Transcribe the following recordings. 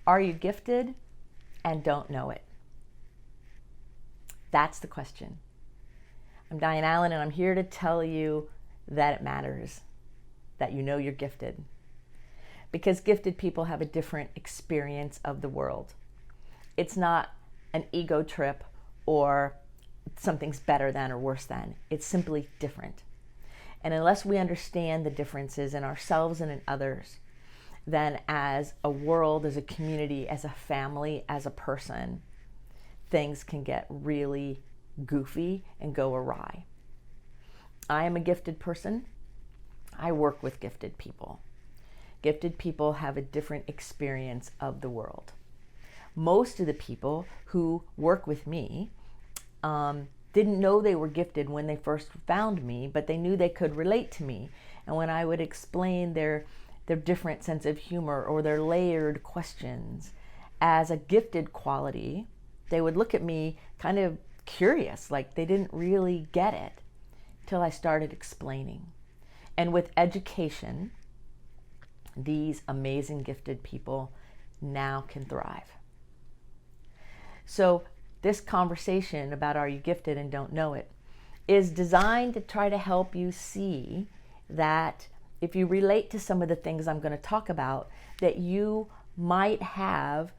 Are you gifted and don't know it? That's the question. I'm Dianne A, and I'm here to tell you that it matters, that you know you're gifted. Because gifted people have a different experience of the world. It's not an ego trip or something's better than or worse than. It's simply different. And unless we understand the differences in ourselves and in others, then as a world, as a community, as a family, as a person, things can get really goofy and go awry. I am a gifted person. I work with gifted people. Gifted people have a different experience of the world. Most of the people who work with me didn't know they were gifted when they first found me, but they knew they could relate to me. And when I would explain their different sense of humor or their layered questions as a gifted quality, they would look at me kind of curious, like they didn't really get it, till I started explaining. And with education, these amazing gifted people now can thrive. So this conversation about are you gifted and don't know it is designed to try to help you see that if you relate to some of the things I'm going to talk about, that you might have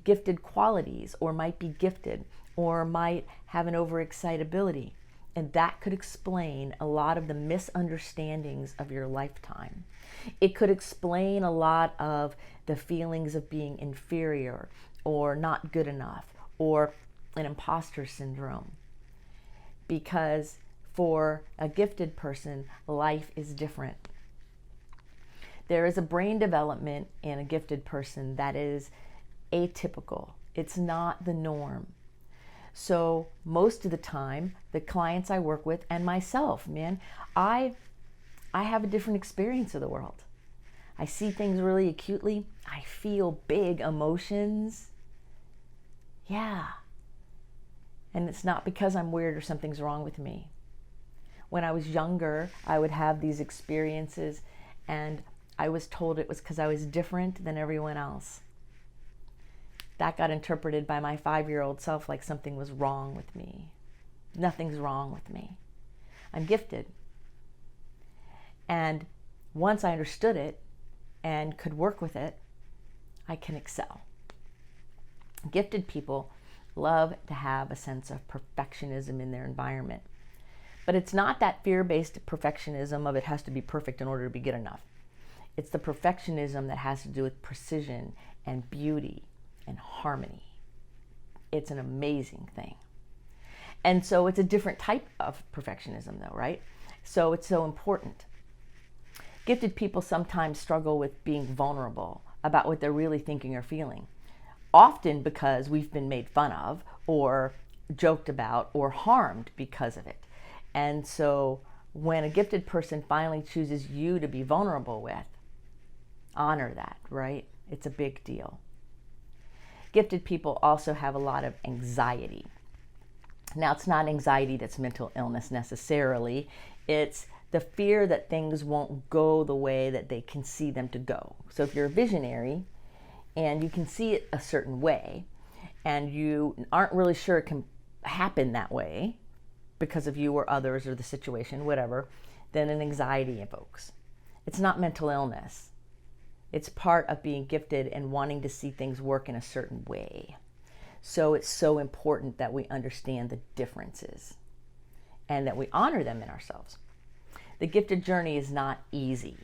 gifted qualities or might be gifted or might have an overexcitability. And that could explain a lot of the misunderstandings of your lifetime. It could explain a lot of the feelings of being inferior or not good enough or an imposter syndrome. Because for a gifted person, life is different. There is a brain development in a gifted person that is atypical. It's not the norm. So most of the time, the clients I work with and myself, I have a different experience of the world. I see things really acutely. I feel big emotions. Yeah. And it's not because I'm weird or something's wrong with me. When I was younger, I would have these experiences and I was told it was because I was different than everyone else. That got interpreted by my 5-year-old self like something was wrong with me. Nothing's wrong with me. I'm gifted. And once I understood it and could work with it, I can excel. Gifted people love to have a sense of perfectionism in their environment. But it's not that fear-based perfectionism of it has to be perfect in order to be good enough. It's the perfectionism that has to do with precision and beauty and harmony. It's an amazing thing. And so it's a different type of perfectionism though, right? So it's so important. Gifted people sometimes struggle with being vulnerable about what they're really thinking or feeling. Often because we've been made fun of or joked about or harmed because of it. And so when a gifted person finally chooses you to be vulnerable with, honor that, right? It's a big deal. Gifted people also have a lot of anxiety. Now, it's not anxiety that's mental illness necessarily. It's the fear that things won't go the way that they can see them to go. So if you're a visionary and you can see it a certain way and you aren't really sure it can happen that way because of you or others or the situation, whatever, then an anxiety evokes. It's not mental illness. It's part of being gifted and wanting to see things work in a certain way. So it's so important that we understand the differences and that we honor them in ourselves. The gifted journey is not easy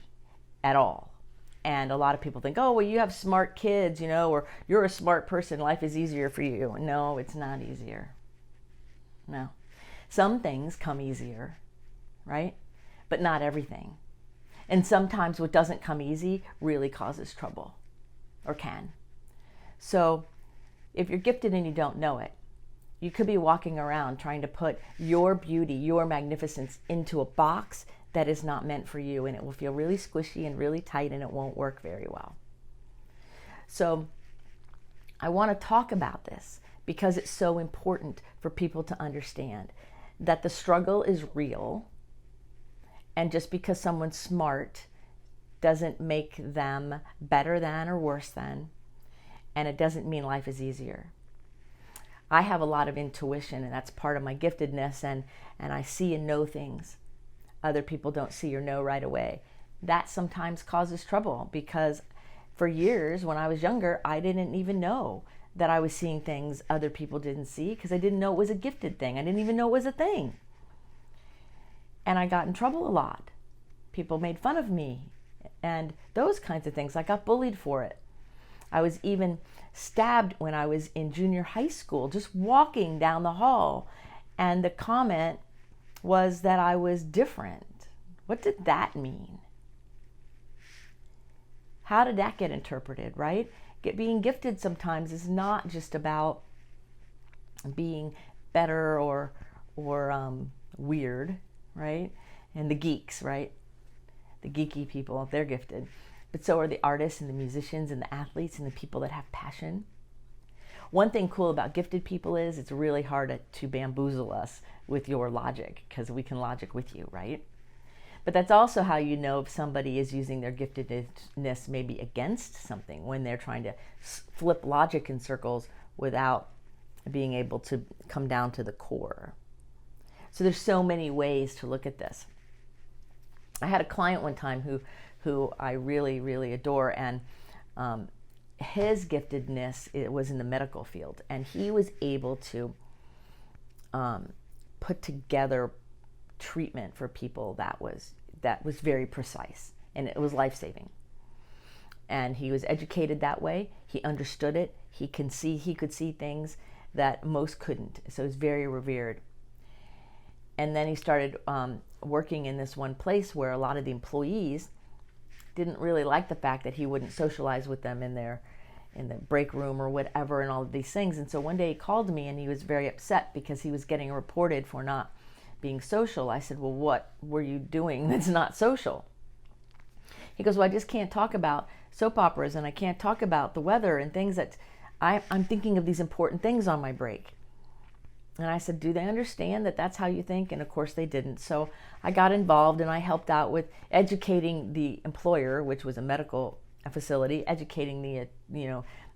at all. And a lot of people think, oh, well, you have smart kids, or you're a smart person, life is easier for you. No, it's not easier. No. Some things come easier, right? But not everything. And sometimes what doesn't come easy really causes trouble, or can. So if you're gifted and you don't know it, you could be walking around trying to put your beauty, your magnificence into a box that is not meant for you, and it will feel really squishy and really tight and it won't work very well. So I want to talk about this because it's so important for people to understand that the struggle is real. And just because someone's smart doesn't make them better than or worse than. and it doesn't mean life is easier. I have a lot of intuition, and that's part of my giftedness, and I see and know things other people don't see or know right away. That sometimes causes trouble, because for years when I was younger, I didn't even know that I was seeing things other people didn't see, because I didn't know it was a gifted thing. I didn't even know it was a thing. And I got in trouble a lot. People made fun of me and those kinds of things. I got bullied for it. I was even stabbed when I was in junior high school, just walking down the hall. And the comment was that I was different. What did that mean? How did that get interpreted, right? Being gifted sometimes is not just about being better or weird, right? And the geeks, right? The geeky people, they're gifted. But so are the artists and the musicians and the athletes and the people that have passion. One thing cool about gifted people is it's really hard to bamboozle us with your logic, because we can logic with you, right? But that's also how you know if somebody is using their giftedness maybe against something, when they're trying to flip logic in circles without being able to come down to the core. So there's so many ways to look at this. I had a client one time who I really, really adore, and his giftedness, it was in the medical field, and he was able to put together treatment for people that was very precise, and it was life-saving. And he was educated that way. He understood it. He could see things that most couldn't. So he was very revered. And then he started working in this one place where a lot of the employees didn't really like the fact that he wouldn't socialize with them in the break room or whatever, and all of these things. And so one day he called me, and he was very upset because he was getting reported for not being social. I said, well, what were you doing that's not social? He goes, well, I just can't talk about soap operas, and I can't talk about the weather and things that I'm thinking of these important things on my break. And I said, do they understand that that's how you think? And of course they didn't. So I got involved, and I helped out with educating the employer, which was a medical facility, educating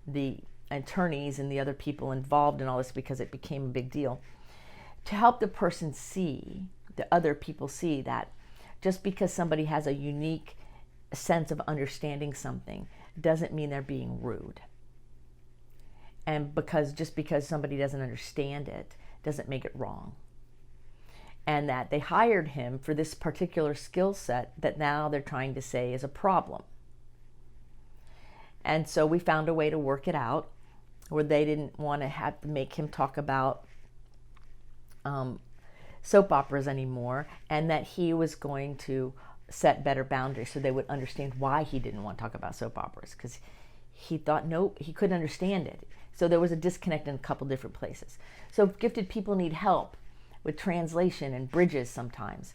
the attorneys and the other people involved in all this, because it became a big deal, to help the person see, the other people see, that just because somebody has a unique sense of understanding something doesn't mean they're being rude. And just because somebody doesn't understand it doesn't make it wrong. And that they hired him for this particular skill set that now they're trying to say is a problem. And so we found a way to work it out where they didn't want to have to make him talk about soap operas anymore, and that he was going to set better boundaries so they would understand why he didn't want to talk about soap operas, because he thought he couldn't understand it. So there was a disconnect in a couple different places. So gifted people need help with translation and bridges sometimes.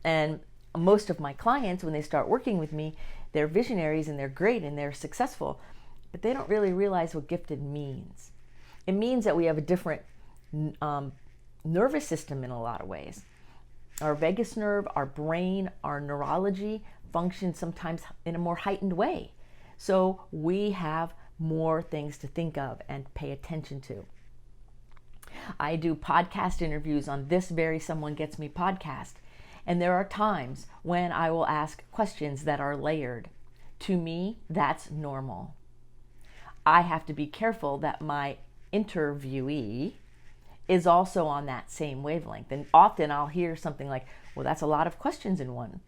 And most of my clients, when they start working with me, they're visionaries and they're great and they're successful, but they don't really realize what gifted means. It means that we have a different nervous system in a lot of ways. Our vagus nerve, our brain, our neurology function sometimes in a more heightened way. So we have more things to think of and pay attention to. I do podcast interviews on this very Someone Gets Me podcast, and there are times when I will ask questions that are layered. To me, that's normal. I have to be careful that my interviewee is also on that same wavelength. And often I'll hear something like, well, that's a lot of questions in one,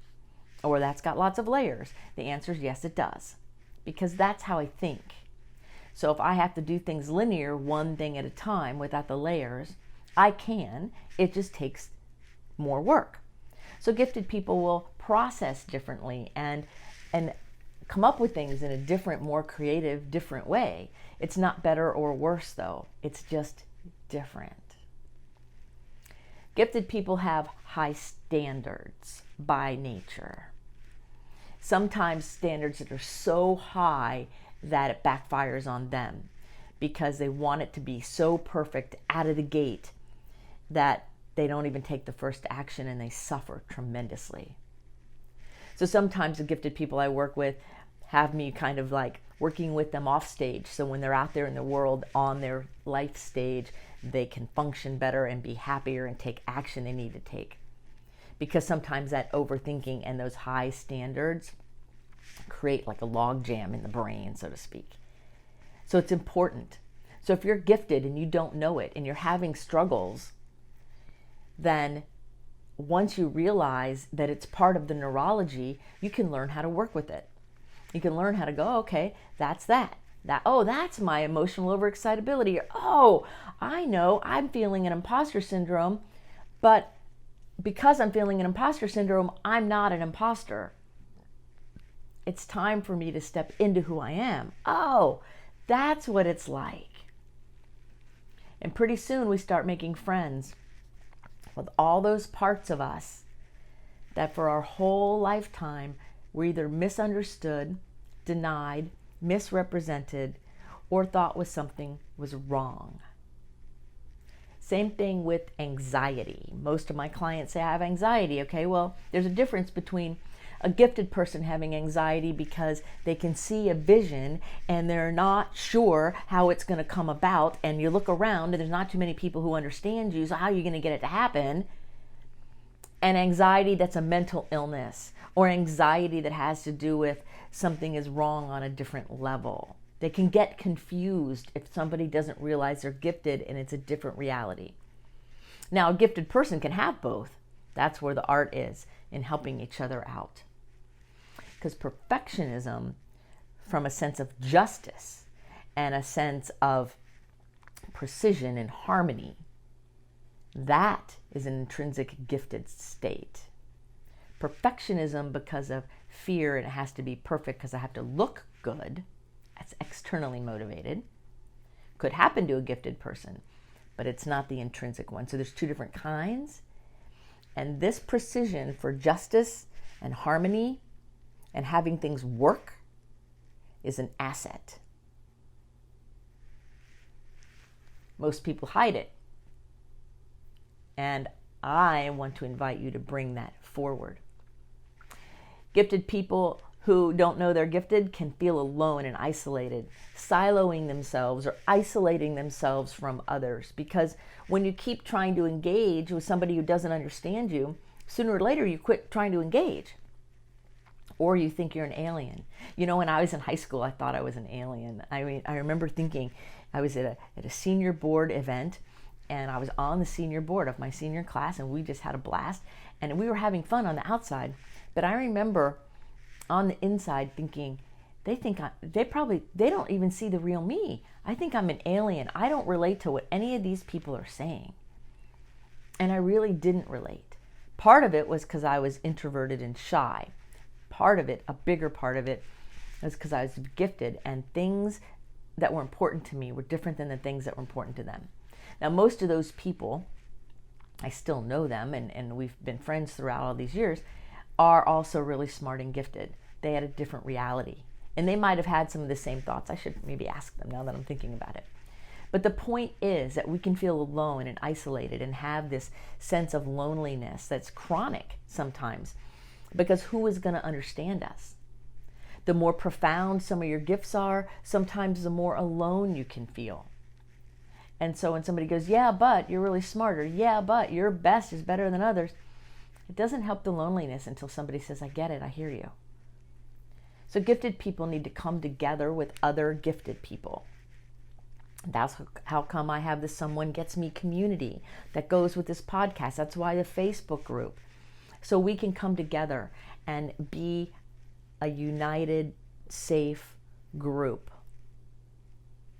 or that's got lots of layers. The answer is yes, it does, because that's how I think. So if I have to do things linear, one thing at a time without the layers, I can. It just takes more work. So gifted people will process differently and come up with things in a different, more creative, different way. It's not better or worse, though. It's just different. Gifted people have high standards by nature. Sometimes standards that are so high that it backfires on them because they want it to be so perfect out of the gate that they don't even take the first action, and they suffer tremendously. So sometimes the gifted people I work with have me kind of like working with them off stage. So when they're out there in the world on their life stage, they can function better and be happier and take action they need to take. Because sometimes that overthinking and those high standards create like a log jam in the brain, so to speak. So it's important. So if you're gifted and you don't know it and you're having struggles, then once you realize that it's part of the neurology, you can learn how to work with it. You can learn how to go, okay, that's that. Oh, that's my emotional overexcitability. Oh, I know I'm feeling an imposter syndrome, but because I'm feeling an imposter syndrome, I'm not an imposter. It's time for me to step into who I am. Oh, that's what it's like. And pretty soon we start making friends with all those parts of us that for our whole lifetime were either misunderstood, denied, misrepresented, or thought something was wrong. Same thing with anxiety. Most of my clients say I have anxiety. Okay, well, there's a difference between a gifted person having anxiety because they can see a vision and they're not sure how it's going to come about, and you look around and there's not too many people who understand you, so how are you going to get it to happen? And anxiety that's a mental illness, or anxiety that has to do with something is wrong on a different level. They can get confused if somebody doesn't realize they're gifted and it's a different reality. Now, a gifted person can have both. That's where the art is, in helping each other out. Because perfectionism, from a sense of justice and a sense of precision and harmony, that is an intrinsic gifted state. Perfectionism, because of fear and it has to be perfect because I have to look good, that's externally motivated, could happen to a gifted person, but it's not the intrinsic one. So there's two different kinds. And this precision for justice and harmony and having things work is an asset. Most people hide it. And I want to invite you to bring that forward. Gifted people who don't know they're gifted can feel alone and isolated, siloing themselves or isolating themselves from others. Because when you keep trying to engage with somebody who doesn't understand you, sooner or later you quit trying to engage. Or you think you're an alien. You know, when I was in high school, I thought I was an alien. I mean, I remember thinking I was at a senior board event, and I was on the senior board of my senior class, and we just had a blast, and we were having fun on the outside. But I remember on the inside thinking, they don't even see the real me. I think I'm an alien. I don't relate to what any of these people are saying. And I really didn't relate. Part of it was because I was introverted and shy. Part of it, a bigger part of it, was because I was gifted, and things that were important to me were different than the things that were important to them. Now, most of those people, I still know them, and we've been friends throughout all these years, are also really smart and gifted. They had a different reality. And they might have had some of the same thoughts. I should maybe ask them now that I'm thinking about it. But the point is that we can feel alone and isolated and have this sense of loneliness that's chronic sometimes. Because who is going to understand us? The more profound some of your gifts are, sometimes the more alone you can feel. And so when somebody goes, yeah, but you're really smart, or yeah, but your best is better than others, it doesn't help the loneliness until somebody says, I get it, I hear you. So gifted people need to come together with other gifted people. That's how come I have this Someone Gets Me community that goes with this podcast. That's why the Facebook group. So we can come together and be a united, safe group.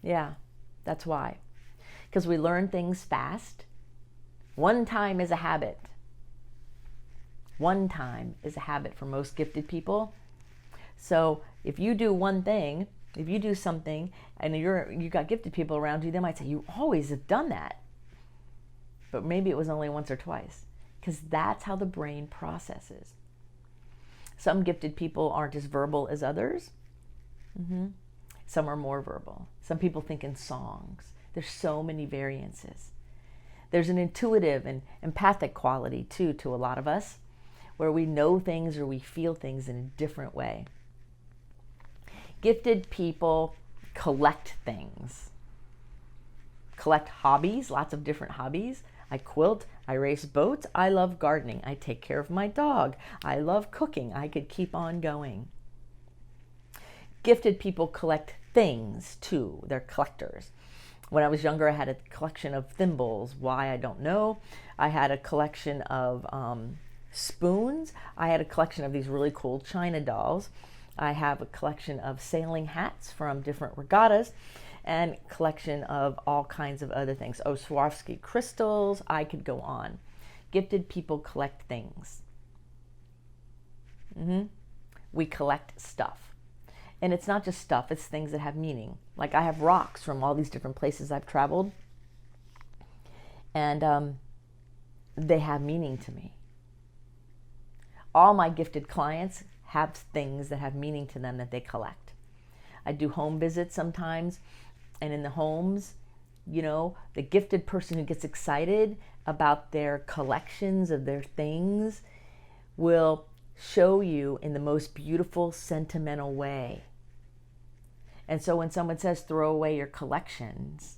Yeah, that's why. Because we learn things fast. One time is a habit. One time is a habit for most gifted people. So if you do one thing, if you do something and you got gifted people around you, they might say, you always have done that. But maybe it was only once or twice. Because that's how the brain processes. Some gifted people aren't as verbal as others. Some are more verbal. Some people think in songs. There's so many variances. There's an intuitive and empathic quality too to a lot of us, where we know things or we feel things in a different way. Gifted people collect things, collect hobbies, lots of different hobbies. I quilt, I race boats, I love gardening, I take care of my dog, I love cooking. I could keep on going. Gifted people collect things too. They're collectors. When I was younger, I had a collection of thimbles. Why, I don't know. I had a collection of spoons. I had a collection of these really cool China dolls. I have a collection of sailing hats from different regattas, and collection of all kinds of other things. Oh, Swarovski crystals. I could go on. Gifted people collect things. We collect stuff. And it's not just stuff, it's things that have meaning. Like I have rocks from all these different places I've traveled. And they have meaning to me. All my gifted clients have things that have meaning to them that they collect. I do home visits sometimes. And in the homes, you know, the gifted person who gets excited about their collections of their things will show you in the most beautiful, sentimental way. And so when someone says throw away your collections,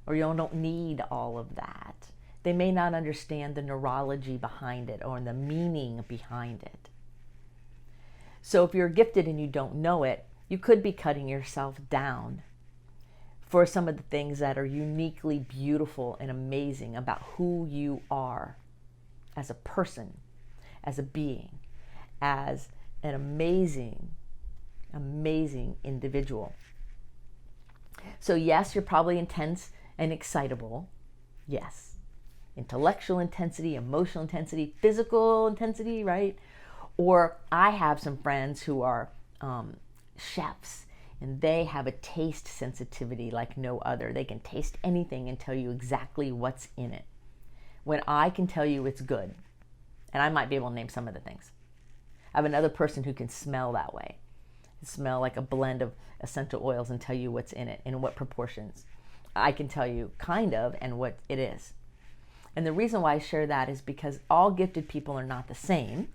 or you don't need all of that, they may not understand the neurology behind it or the meaning behind it. So if you're gifted and you don't know it, you could be cutting yourself down for some of the things that are uniquely beautiful and amazing about who you are as a person, as a being, as an amazing individual. So yes, you're probably intense and excitable. Yes. Intellectual intensity, emotional intensity, physical intensity, right? Or I have some friends who are chefs, and they have a taste sensitivity like no other. They can taste anything and tell you exactly what's in it. When I can tell you it's good, and I might be able to name some of the things. I have another person who can smell that way. Smell like a blend of essential oils and tell you what's in it and what proportions. I can tell you kind of and what it is. And the reason why I share that is because all gifted people are not the same,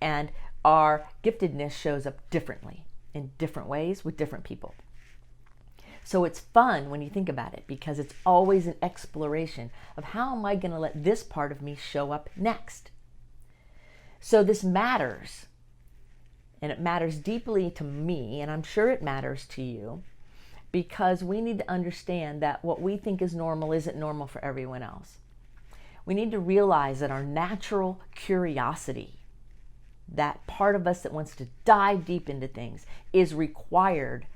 and our giftedness shows up differently in different ways with different people. So it's fun when you think about it, because it's always an exploration of how am I going to let this part of me show up next. So this matters. And it matters deeply to me, and I'm sure it matters to you, because we need to understand that what we think is normal isn't normal for everyone else. We need to realize that our natural curiosity, that part of us that wants to dive deep into things, is required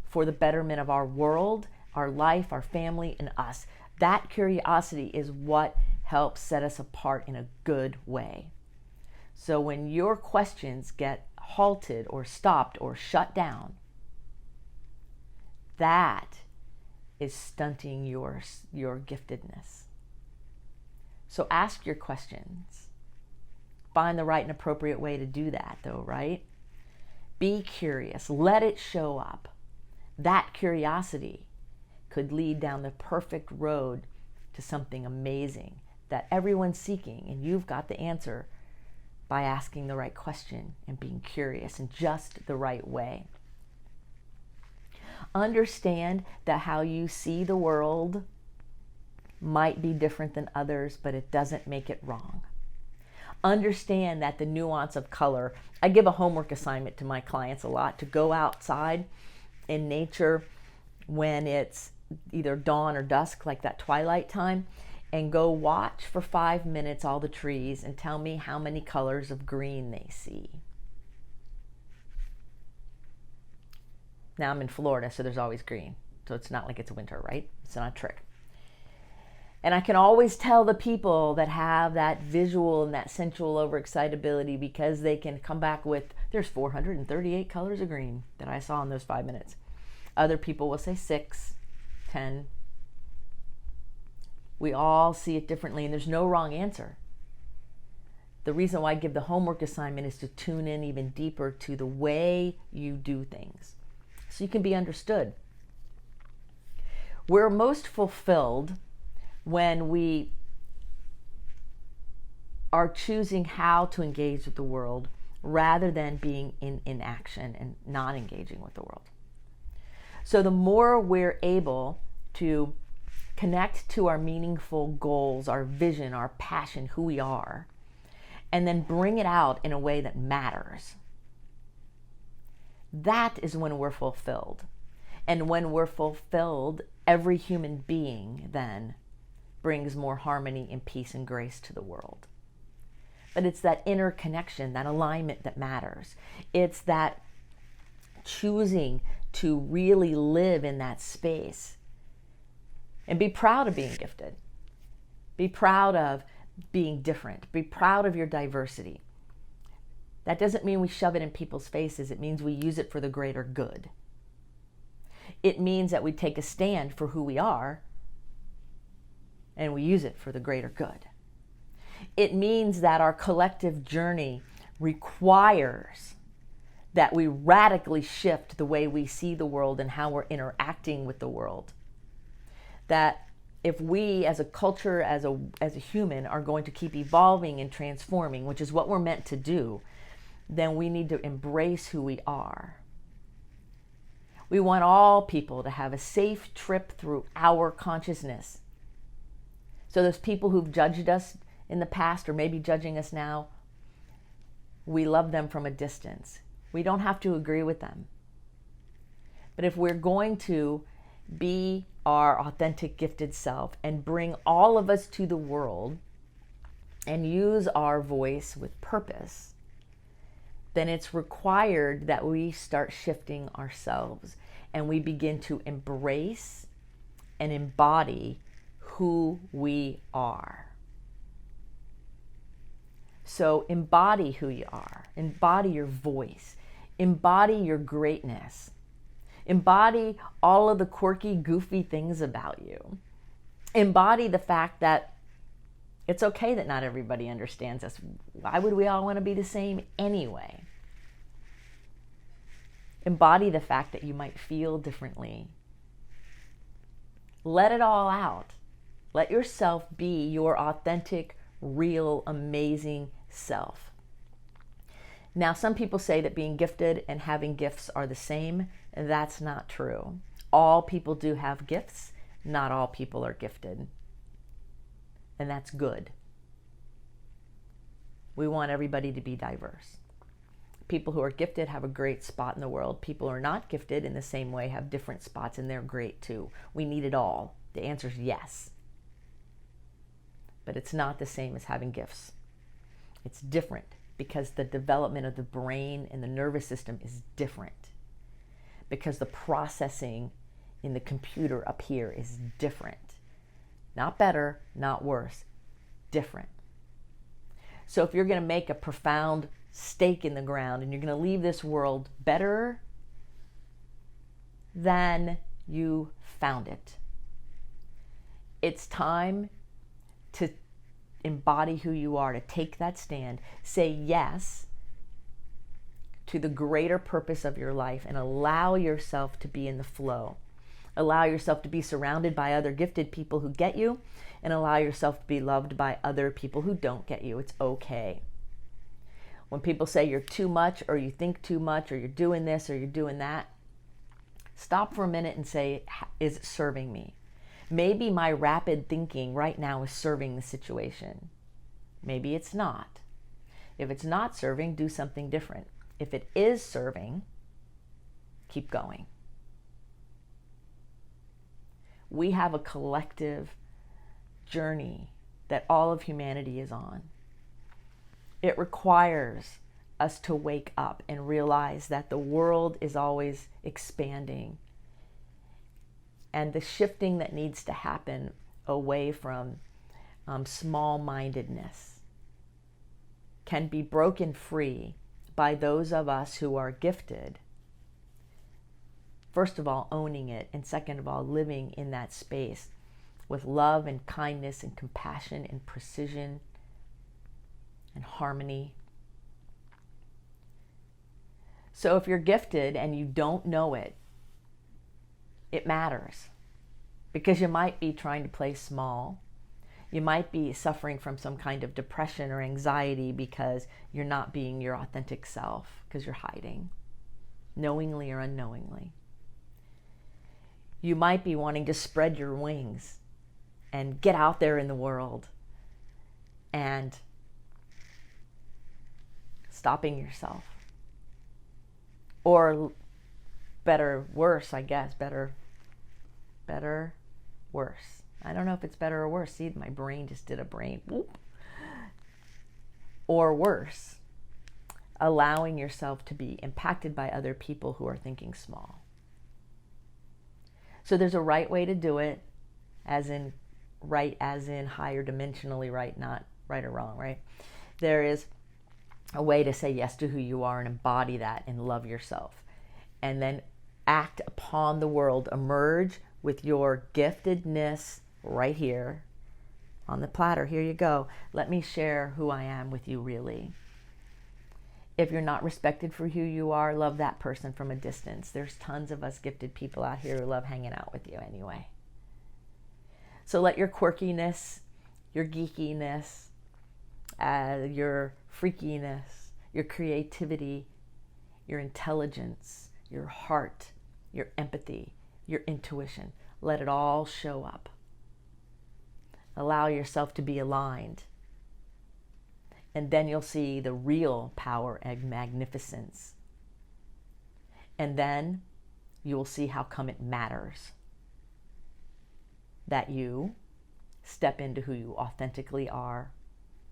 for the betterment of our world, our life, our family, and us. That curiosity is what helps set us apart in a good way. So when your questions get halted or stopped or shut down, that is stunting your giftedness. So ask your questions. Find the right and appropriate way to do that, though, right? Be curious. Let it show up. That curiosity could lead down the perfect road to something amazing that everyone's seeking, and you've got the answer by asking the right question and being curious in just the right way. Understand that how you see the world might be different than others, but it doesn't make it wrong. Understand that the nuance of color. I give a homework assignment to my clients a lot to go outside in nature when it's either dawn or dusk, like that twilight time, and go watch for 5 minutes all the trees and tell me how many colors of green they see. Now I'm in Florida, so there's always green. So it's not like it's winter, right? It's not a trick. And I can always tell the people that have that visual and that sensual overexcitability, because they can come back with, there's 438 colors of green that I saw in those 5 minutes. Other people will say 6, 10. We all see it differently, and there's no wrong answer. The reason why I give the homework assignment is to tune in even deeper to the way you do things, so you can be understood. We're most fulfilled when we are choosing how to engage with the world rather than being in inaction and not engaging with the world. So the more we're able to connect to our meaningful goals, our vision, our passion, who we are, and then bring it out in a way that matters, that is when we're fulfilled. And when we're fulfilled, every human being then brings more harmony and peace and grace to the world. But it's that inner connection, that alignment that matters. It's that choosing to really live in that space and be proud of being gifted. Be proud of being different. Be proud of your diversity. That doesn't mean we shove it in people's faces. It means we use it for the greater good. It means that we take a stand for who we are and we use it for the greater good. It means that our collective journey requires that we radically shift the way we see the world and how we're interacting with the world. That if we as a culture, as a human, are going to keep evolving and transforming, which is what we're meant to do, then we need to embrace who we are. We want all people to have a safe trip through our consciousness. So those people who've judged us in the past or maybe judging us now, we love them from a distance. We don't have to agree with them. But if we're going to be our authentic, gifted self and bring all of us to the world and use our voice with purpose, then it's required that we start shifting ourselves and we begin to embrace and embody who we are. So embody who you are, embody your voice, embody your greatness, embody all of the quirky, goofy things about you. Embody the fact that it's okay that not everybody understands us. Why would we all want to be the same anyway? Embody the fact that you might feel differently. Let it all out. Let yourself be your authentic, real, amazing self. Now, some people say that being gifted and having gifts are the same. That's not true. All people do have gifts. Not all people are gifted. And that's good. We want everybody to be diverse. People who are gifted have a great spot in the world. People who are not gifted in the same way have different spots, and they're great too. We need it all. The answer is yes. But it's not the same as having gifts. It's different because the development of the brain and the nervous system is different. Because the processing in the computer up here is different. Not better, not worse, different. So if you're going to make a profound stake in the ground and you're going to leave this world better than you found it, it's time to embody who you are, to take that stand, say yes to the greater purpose of your life, and allow yourself to be in the flow. Allow yourself to be surrounded by other gifted people who get you, and allow yourself to be loved by other people who don't get you. It's okay. When people say you're too much, or you think too much, or you're doing this, or you're doing that, stop for a minute and say, is it serving me? Maybe my rapid thinking right now is serving the situation. Maybe it's not. If it's not serving, do something different. If it is serving, keep going. We have a collective journey that all of humanity is on. It requires us to wake up and realize that the world is always expanding. And the shifting that needs to happen away from small-mindedness can be broken free by those of us who are gifted. First of all, owning it, and second of all, living in that space with love and kindness and compassion and precision and harmony. So if you're gifted and you don't know it, it matters, because you might be trying to play small. You might be suffering from some kind of depression or anxiety because you're not being your authentic self, because you're hiding, knowingly or unknowingly. You might be wanting to spread your wings and get out there in the world and stopping yourself. Or better, worse, I guess, better, worse. I don't know if it's better or worse. See, my brain just did a brain whoop. Or worse, allowing yourself to be impacted by other people who are thinking small. So there's a right way to do it, as in right as in higher dimensionally right, not right or wrong, right? There is a way to say yes to who you are and embody that and love yourself. And then act upon the world, emerge with your giftedness right here on the platter. Here you go. Let me share who I am with you, really. If you're not respected for who you are, love that person from a distance. There's tons of us gifted people out here who love hanging out with you anyway. So let your quirkiness, your geekiness, your freakiness, your creativity, your intelligence, your heart, your empathy, your intuition, let it all show up. Allow yourself to be aligned. And then you'll see the real power and magnificence. And then you will see how come it matters that you step into who you authentically are,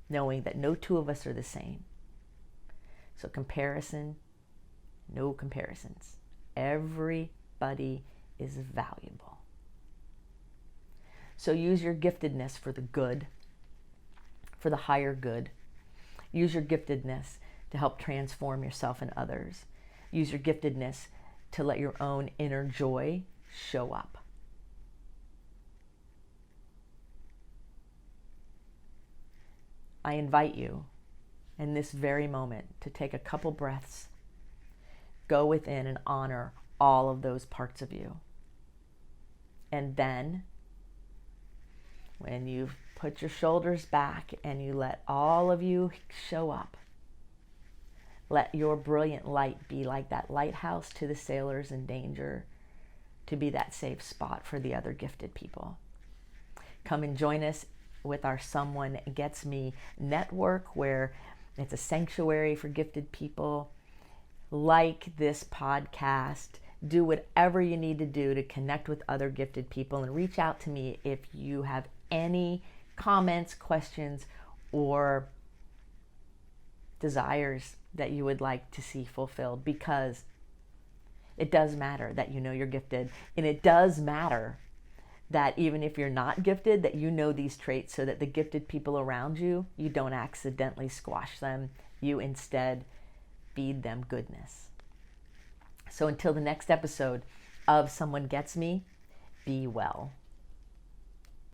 knowing that no two of us are the same. So comparison, no comparisons. Everybody is valuable. So use your giftedness for the good, for the higher good. Use your giftedness to help transform yourself and others. Use your giftedness to let your own inner joy show up. I invite you in this very moment to take a couple breaths, go within and honor all of those parts of you. And then, when you've put your shoulders back and you let all of you show up, let your brilliant light be like that lighthouse to the sailors in danger, to be that safe spot for the other gifted people. Come and join us with our Someone Gets Me network, where it's a sanctuary for gifted people. Like this podcast, do whatever you need to do to connect with other gifted people, and reach out to me if you have any comments, questions, or desires that you would like to see fulfilled, because it does matter that you know you're gifted, and it does matter that even if you're not gifted, that you know these traits, so that the gifted people around you, you don't accidentally squash them. You instead feed them goodness. So until the next episode of Someone Gets Me, be well.